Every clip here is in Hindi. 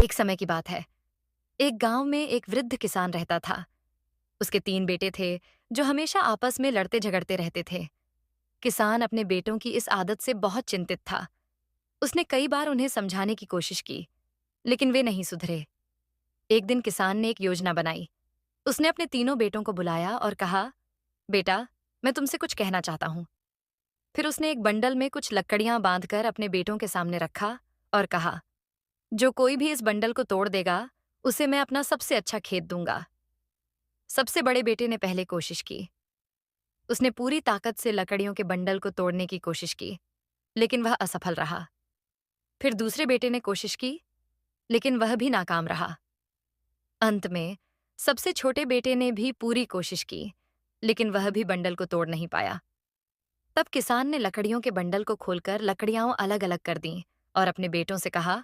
एक समय की बात है। एक गांव में एक वृद्ध किसान रहता था। उसके 3 बेटे थे, जो हमेशा आपस में लड़ते झगड़ते रहते थे। किसान अपने बेटों की इस आदत से बहुत चिंतित था। उसने कई बार उन्हें समझाने की कोशिश की, लेकिन वे नहीं सुधरे। एक दिन किसान ने एक योजना बनाई। उसने अपने तीनों बेटों को बुलाया और कहा, बेटा, मैं तुमसे कुछ कहना चाहता हूँ। फिर उसने एक बंडल में कुछ लकड़ियां बांधकर अपने बेटों के सामने रखा और कहा, जो कोई भी इस बंडल को तोड़ देगा, उसे मैं अपना सबसे अच्छा खेत दूंगा। सबसे बड़े बेटे ने पहले कोशिश की। उसने पूरी ताकत से लकड़ियों के बंडल को तोड़ने की कोशिश की, लेकिन वह असफल रहा। फिर दूसरे बेटे ने कोशिश की, लेकिन वह भी नाकाम रहा। अंत में सबसे छोटे बेटे ने भी पूरी कोशिश की, लेकिन वह भी बंडल को तोड़ नहीं पाया। तब किसान ने लकड़ियों के बंडल को खोलकर लकड़ियां अलग अलग कर दीं और अपने बेटों से कहा,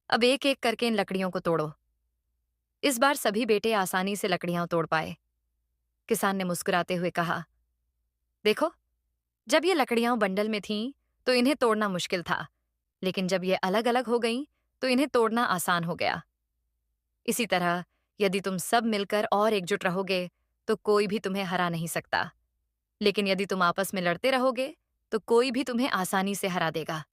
अब एक एक करके इन लकड़ियों को तोड़ो। इस बार सभी बेटे आसानी से लकड़ियां तोड़ पाए। किसान ने मुस्कुराते हुए कहा, देखो, जब ये लकड़ियां बंडल में थीं, तो इन्हें तोड़ना मुश्किल था, लेकिन जब ये अलग अलग हो गईं, तो इन्हें तोड़ना आसान हो गया। इसी तरह यदि तुम सब मिलकर और एकजुट रहोगे, तो कोई भी तुम्हें हरा नहीं सकता। लेकिन यदि तुम आपस में लड़ते रहोगे, तो कोई भी तुम्हें आसानी से हरा देगा।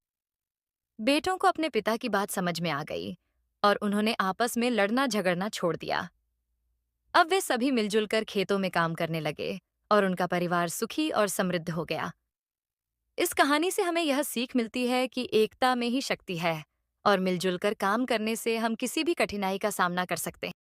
बेटों को अपने पिता की बात समझ में आ गई और उन्होंने आपस में लड़ना झगड़ना छोड़ दिया। अब वे सभी मिलजुल कर खेतों में काम करने लगे और उनका परिवार सुखी और समृद्ध हो गया। इस कहानी से हमें यह सीख मिलती है कि एकता में ही शक्ति है और मिलजुल कर काम करने से हम किसी भी कठिनाई का सामना कर सकते हैं।